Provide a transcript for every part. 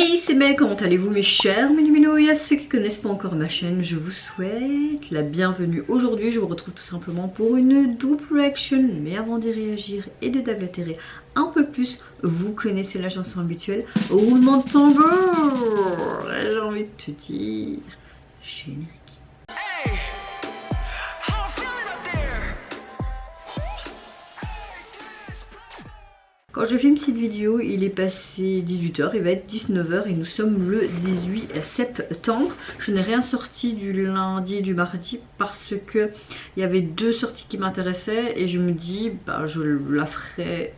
Hey, c'est Mel, comment allez-vous mes chers Méluminos? Et à ceux qui ne connaissent pas encore ma chaîne, je vous souhaite la bienvenue. Aujourd'hui, je vous retrouve tout simplement pour une double reaction. Mais avant de réagir et de déblatérer un peu plus, vous connaissez la chanson habituelle. Roulement de tambour. J'ai envie de te dire générique. Quand je filme cette vidéo, il est passé 18 h, il va être 19 h et nous sommes le 18 septembre. Je n'ai rien sorti du lundi et du mardi parce que il y avait deux sorties qui m'intéressaient et je me dis bah je la ferai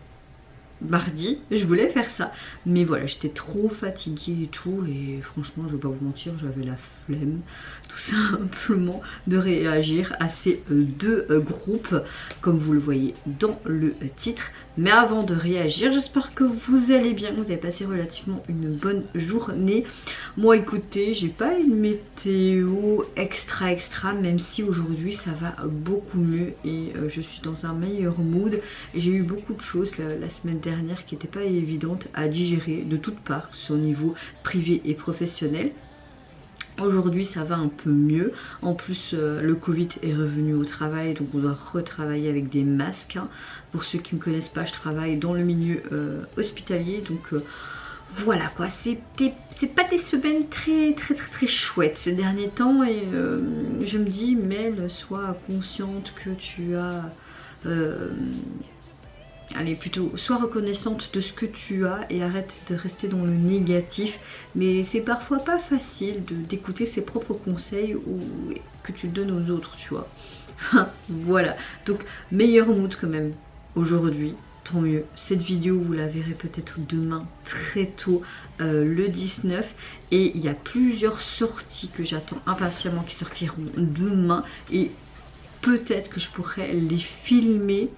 mardi. Je voulais faire ça, mais voilà, j'étais trop fatiguée et tout, et franchement je vais pas vous mentir, j'avais la flemme tout simplement de réagir à ces deux groupes comme vous le voyez dans le titre. Mais avant de réagir, j'espère que vous allez bien, vous avez passé relativement une bonne journée. Moi écoutez, j'ai pas une météo extra, même si aujourd'hui ça va beaucoup mieux et je suis dans un meilleur mood. J'ai eu beaucoup de choses la semaine dernière qui n'étaient pas évidentes à digérer de toutes parts, sur le niveau privé et professionnel. Aujourd'hui ça va un peu mieux, en plus le Covid est revenu au travail, donc on doit retravailler avec des masques. Pour ceux qui ne me connaissent pas, je travaille dans le milieu hospitalier, donc voilà quoi, c'est pas des semaines très chouettes ces derniers temps, et je me dis Mel, sois consciente que tu as... allez, plutôt, sois reconnaissante de ce que tu as et arrête de rester dans le négatif. Mais c'est parfois pas facile d'écouter ses propres conseils ou que tu donnes aux autres, tu vois. Voilà, donc meilleur mood quand même aujourd'hui, tant mieux. Cette vidéo, vous la verrez peut-être demain très tôt, le 19. Et il y a plusieurs sorties que j'attends impatiemment qui sortiront demain. Et peut-être que je pourrais les filmer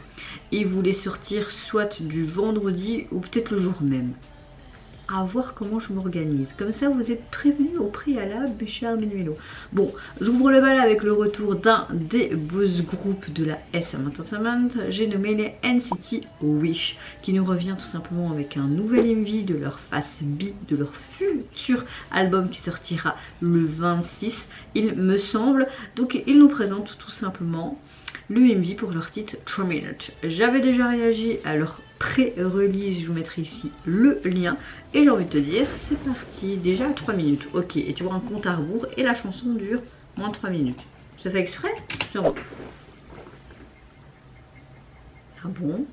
et vous les sortir soit du vendredi ou peut-être le jour même. À voir comment je m'organise. Comme ça vous êtes prévenus au préalable, mes chers Méluminos. Bon, j'ouvre le bal avec le retour d'un des boss groupes de la SM Entertainment. J'ai nommé les NCT Wish, qui nous revient tout simplement avec un nouvel MV de leur face B, de leur futur album qui sortira le 26, il me semble. Donc ils nous présentent tout simplement le MV pour leur titre 3 Minutes. J'avais déjà réagi à leur pré-release, je vous mettrai ici le lien. Et j'ai envie de te dire, c'est parti, déjà 3 minutes. Ok, et tu vois un compte à rebours et la chanson dure moins de 3 minutes. Ça fait exprès? Sûrement. Ah bon?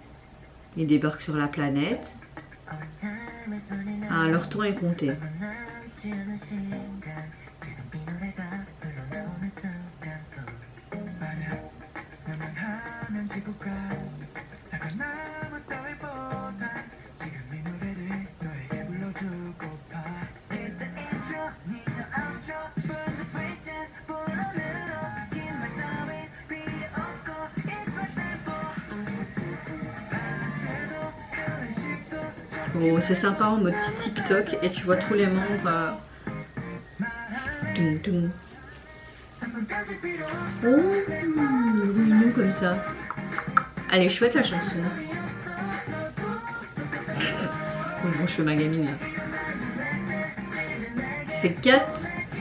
Ils débarquent sur la planète. Ah, leur temps est compté. Bon, c'est sympa en mode TikTok et tu vois tous les membres. Oh, mignon comme ça. Elle est chouette la chanson. Bon, je fais ma gamine là. Ça fait 4,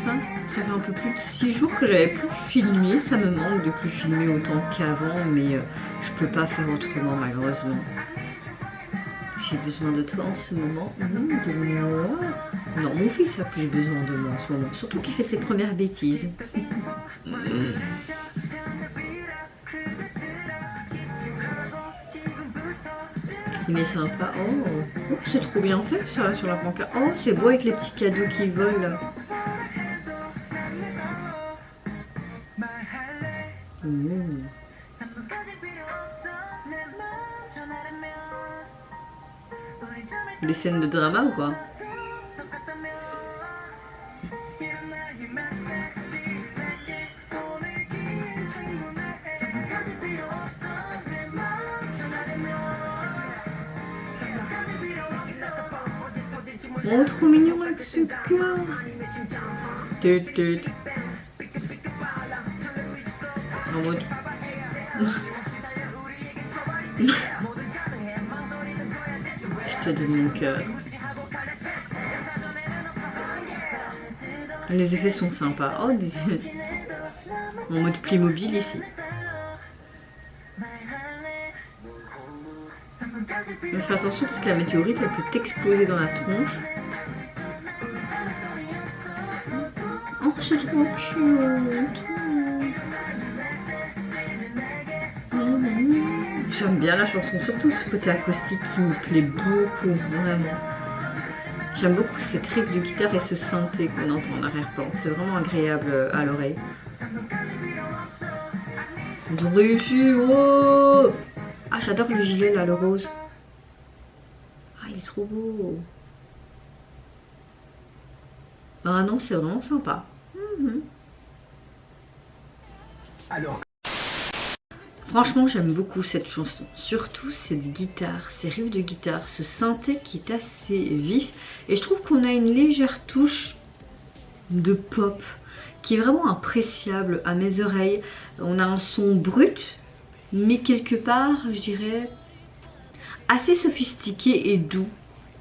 ça fait un peu plus de 6 jours que j'avais plus filmé. Ça me manque de plus filmer autant qu'avant, mais je peux pas faire autrement malheureusement. J'ai besoin de toi en ce moment. De moi. Non, mon fils a plus besoin de moi en ce moment. Surtout qu'il fait ses premières bêtises. Il est sympa. Oh, c'est trop bien fait ça sur la pancarte. Oh, c'est beau avec les petits cadeaux qui volent. Des scènes de drama ou quoi? Oh, trop mignon avec ce cœur. En mode... Je te donne mon cœur. Les effets sont sympas. Oh, en mode Playmobil ici. Mais fais attention parce que la météorite elle peut t'exploser dans la tronche. Oh, c'est trop cute. J'aime bien la chanson, surtout ce côté acoustique qui me plaît beaucoup, vraiment. J'aime beaucoup cette riff de guitare et ce synthé qu'on entend en arrière-plan. C'est vraiment agréable à l'oreille. Ils ont réussi, oh! Ah, j'adore le gilet là, le rose. Ah, il est trop beau. Ah non, c'est vraiment sympa. Alors. Franchement, j'aime beaucoup cette chanson. Surtout cette guitare, ces riffs de guitare, ce synthé qui est assez vif. Et je trouve qu'on a une légère touche de pop qui est vraiment appréciable à mes oreilles. On a un son brut, mais quelque part, je dirais, assez sophistiqué et doux.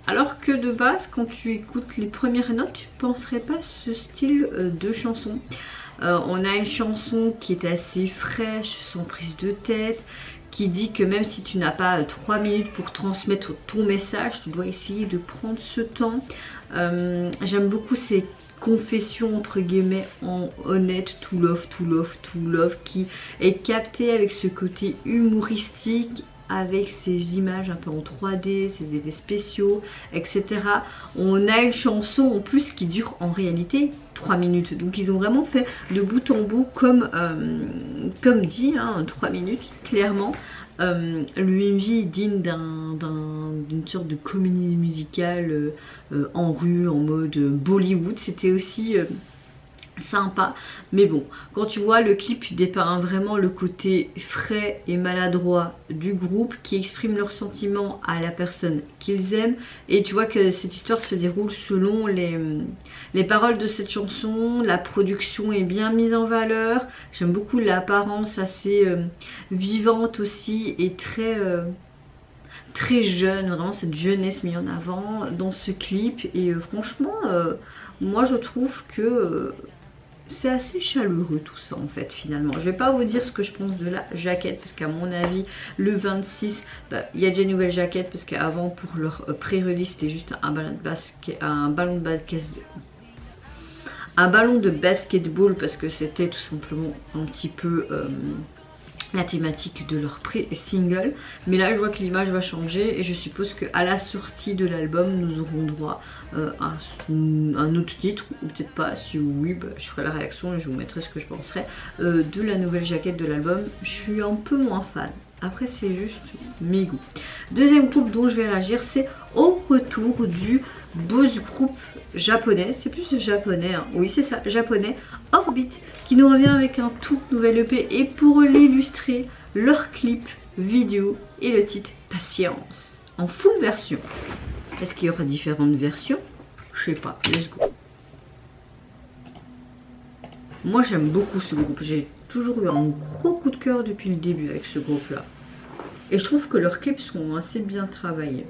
Alors que de base, quand tu écoutes les premières notes, tu ne penserais pas ce style de chanson. On a une chanson qui est assez fraîche, sans prise de tête, qui dit que même si tu n'as pas 3 minutes pour transmettre ton message, tu dois essayer de prendre ce temps. J'aime beaucoup ces confessions entre guillemets en honnête, tout love, qui est capté avec ce côté humoristique, avec ces images un peu en 3D, ces effets spéciaux, etc. On a une chanson en plus qui dure en réalité 3 minutes. Donc ils ont vraiment fait de bout en bout comme dit, 3 minutes, clairement. L'UMV est digne d'une sorte de comédie musicale en rue, en mode Bollywood. C'était aussi sympa, mais bon, quand tu vois le clip, il dépeint vraiment le côté frais et maladroit du groupe qui exprime leurs sentiments à la personne qu'ils aiment, et tu vois que cette histoire se déroule selon les paroles de cette chanson. La production est bien mise en valeur, j'aime beaucoup l'apparence assez vivante aussi et très jeune, vraiment cette jeunesse mise en avant dans ce clip, et franchement moi je trouve que c'est assez chaleureux tout ça en fait finalement. Je vais pas vous dire ce que je pense de la jaquette parce qu'à mon avis le 26 il y a déjà une nouvelle jaquette, parce qu'avant pour leur pré-release c'était juste un ballon de basketball parce que c'était tout simplement un petit peu la thématique de leur pré-single. Mais là je vois que l'image va changer et je suppose qu'à la sortie de l'album nous aurons droit à un autre titre, ou peut-être pas. Si oui, je ferai la réaction et je vous mettrai ce que je penserai de la nouvelle jaquette de l'album. Je suis un peu moins fan, après c'est juste mes goûts. Deuxième groupe dont je vais réagir, c'est au retour du boys group japonais, c'est plus japonais, oui c'est ça, japonais, Orbit, qui nous revient avec un tout nouvel EP, et pour l'illustrer, leur clip vidéo et le titre Patience en full version. Est-ce qu'il y aura différentes versions? Je sais pas, let's go. Moi j'aime beaucoup ce groupe, j'ai toujours eu un gros coup de cœur depuis le début avec ce groupe là. Et je trouve que leurs clips sont assez bien travaillés.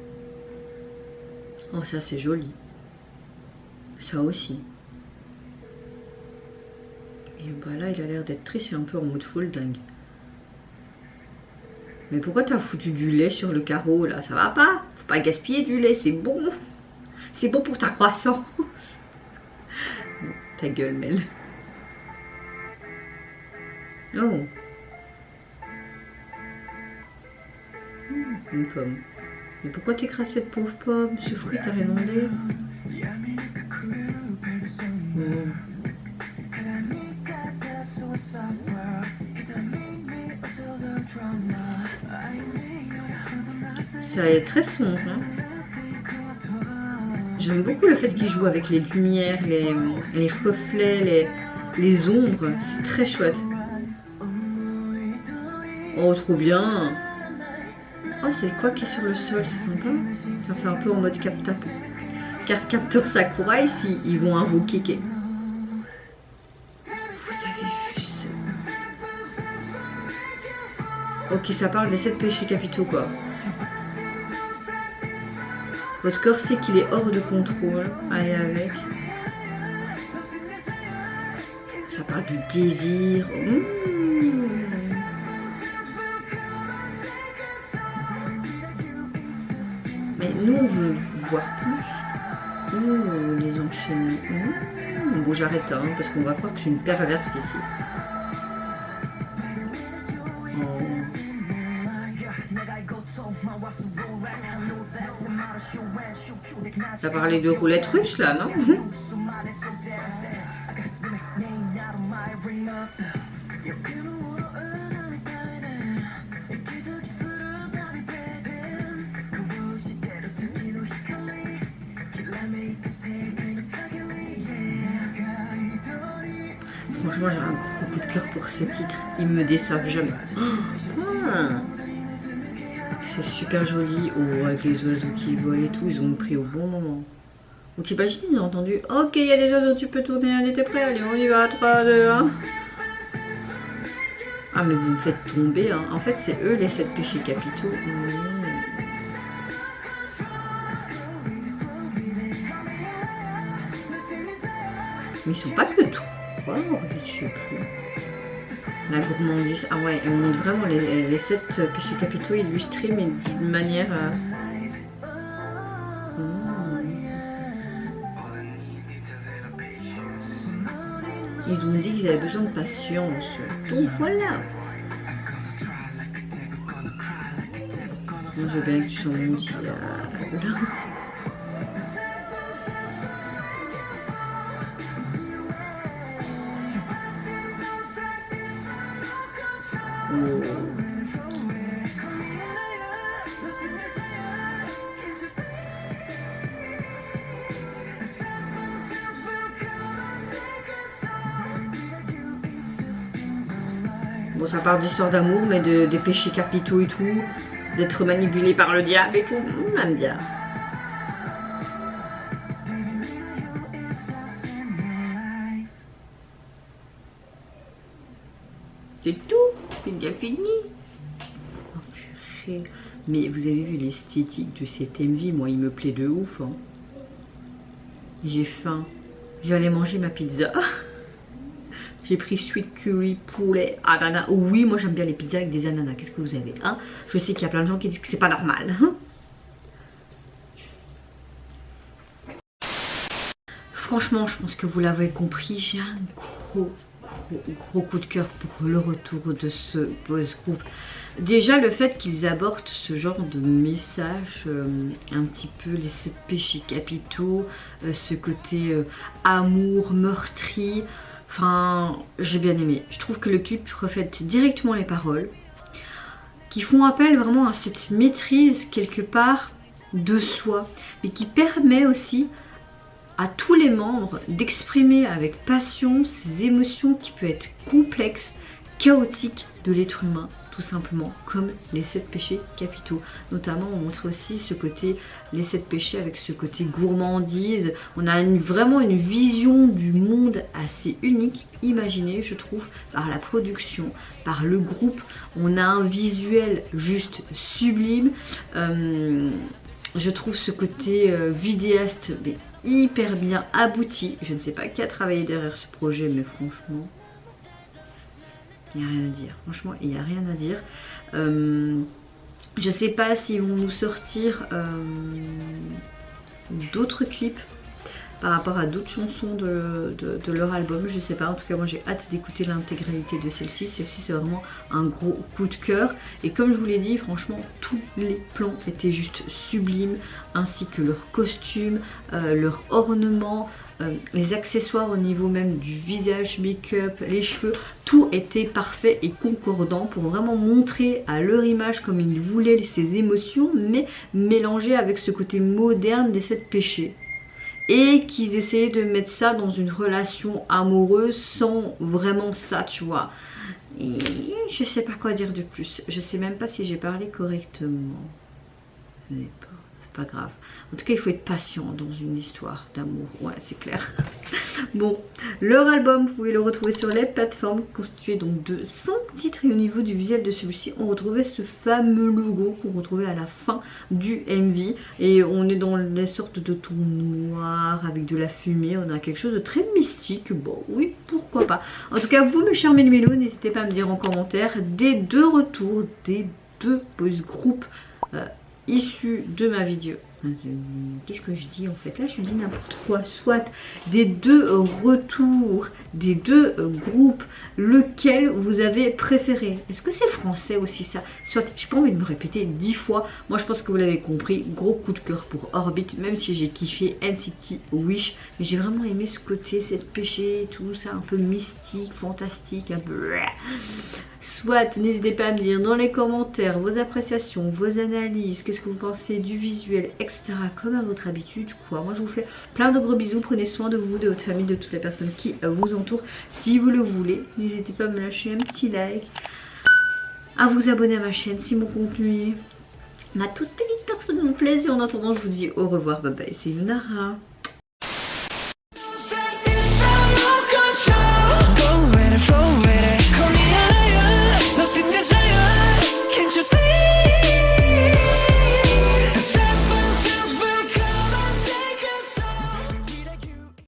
Oh ça c'est joli. Ça aussi. Et bah là il a l'air d'être triste et un peu en mode folle dingue. Mais pourquoi t'as foutu du lait sur le carreau là? Ça va pas? Faut pas gaspiller du lait, c'est bon. C'est bon pour ta croissance. Ta gueule Mel. Oh. Une pomme. Mais pourquoi t'écrases cette pauvre pomme? Ce fruit t'a rien demandé. Oh. Ça est très sombre, hein. J'aime beaucoup le fait qu'il joue avec les lumières, les reflets, les ombres. C'est très chouette. Oh, trop bien. Oh, c'est quoi qui est sur le sol? C'est sympa. Ça fait un peu en mode capteur Sakurai si ils vont invoquer. Vous avez vu ça? Ok, ça parle des 7 péchés capitaux, quoi. Votre corps sait qu'il est hors de contrôle. Allez avec. Ça parle du désir. Mais nous, on veut voir plus. Nous, les enchaînements. Bon, j'arrête parce qu'on va croire que je suis une perverse ici. Ça parlait de roulette russe là, non? Franchement, j'ai un gros coup de cœur pour ce titre. Ils me déçoivent jamais. C'est super joli. Oh, avec les oiseaux qui volent et tout, ils ont pris au bon moment. Ou t'imagines, ils ont entendu ok, il y a des oiseaux, tu peux tourner, allez, t'es prêt, allez, on y va, 3, 2, 1. Ah, mais vous me faites tomber, hein. En fait, c'est eux les 7 péchés capitaux. Mais ils sont pas que 3, je sais plus. La gourmandise. Ah ouais, on montre vraiment les 7 péchés capitaux illustrés, mais d'une manière. Ils ont dit qu'ils avaient besoin de patience. Donc voilà. Moi, je veux bien que tu sois mon dit. Bon, ça parle d'histoire d'amour, mais des péchés capitaux et tout, d'être manipulé par le diable et tout, j'aime bien. C'est tout, c'est bien fini. Oh, purée. Mais vous avez vu l'esthétique de cet MV, moi il me plaît de ouf. Hein. J'ai faim, j'allais manger ma pizza. J'ai pris sweet curry, poulet, ananas. Oui, moi j'aime bien les pizzas avec des ananas. Qu'est-ce que vous avez, hein? Je sais qu'il y a plein de gens qui disent que c'est pas normal. Hein. Franchement, je pense que vous l'avez compris. J'ai un gros coup de cœur pour le retour de ce boys group. Déjà le fait qu'ils abordent ce genre de message, un petit peu les 7 péchés capitaux, ce côté amour meurtri. Enfin, j'ai bien aimé. Je trouve que le clip reflète directement les paroles, qui font appel vraiment à cette maîtrise quelque part de soi, mais qui permet aussi à tous les membres d'exprimer avec passion ces émotions qui peuvent être complexes, chaotiques de l'être humain, tout simplement, comme les 7 péchés capitaux. Notamment, on montre aussi ce côté, les 7 péchés avec ce côté gourmandise. On a vraiment une vision du monde assez unique, imaginée, je trouve, par la production, par le groupe. On a un visuel juste sublime. Je trouve ce côté vidéaste mais hyper bien abouti. Je ne sais pas qui a travaillé derrière ce projet, mais franchement... il n'y a rien à dire, franchement il n'y a rien à dire. Je sais pas s'ils vont nous sortir d'autres clips par rapport à d'autres chansons de leur album, je sais pas. En tout cas moi j'ai hâte d'écouter l'intégralité de celle-ci. Celle-ci c'est vraiment un gros coup de cœur. Et comme je vous l'ai dit, franchement tous les plans étaient juste sublimes, ainsi que leurs costumes, leurs ornements, les accessoires au niveau même du visage, make-up, les cheveux, tout était parfait et concordant pour vraiment montrer à leur image comme ils voulaient ces émotions, mais mélangées avec ce côté moderne des 7 péchés. Et qu'ils essayaient de mettre ça dans une relation amoureuse sans vraiment ça, tu vois. Et je sais pas quoi dire de plus. Je sais même pas si j'ai parlé correctement. Ce n'est pas pas grave. En tout cas, il faut être patient dans une histoire d'amour. Ouais, c'est clair. Bon, leur album, vous pouvez le retrouver sur les plateformes, constitué donc de 5 titres. Et au niveau du visuel de celui-ci, on retrouvait ce fameux logo qu'on retrouvait à la fin du MV. Et on est dans les sortes de tons noirs avec de la fumée. On a quelque chose de très mystique. Bon, oui, pourquoi pas. En tout cas, vous, mes chers mélo, n'hésitez pas à me dire en commentaire des 2 retours, des 2 boys groupes issus de ma vidéo. Qu'est-ce que je dis en fait? Là je dis n'importe quoi. Soit des 2 retours, des 2 groupes, lequel vous avez préféré. Est-ce que c'est français aussi ça? Soit, j'ai pas envie de me répéter 10 fois. Moi je pense que vous l'avez compris. Gros coup de cœur pour Orbit, même si j'ai kiffé NCT Wish. Mais j'ai vraiment aimé ce côté, cette pêchée, tout ça un peu mystique, fantastique, un peu... Soit, n'hésitez pas à me dire dans les commentaires vos appréciations, vos analyses, qu'est-ce que vous pensez du visuel, etc. Comme à votre habitude, quoi. Moi, je vous fais plein de gros bisous. Prenez soin de vous, de votre famille, de toutes les personnes qui vous entourent. Si vous le voulez, n'hésitez pas à me lâcher un petit like, à vous abonner à ma chaîne si mon contenu, ma toute petite personne me plaise. Et en attendant, je vous dis au revoir. Bye bye. C'est Yunara.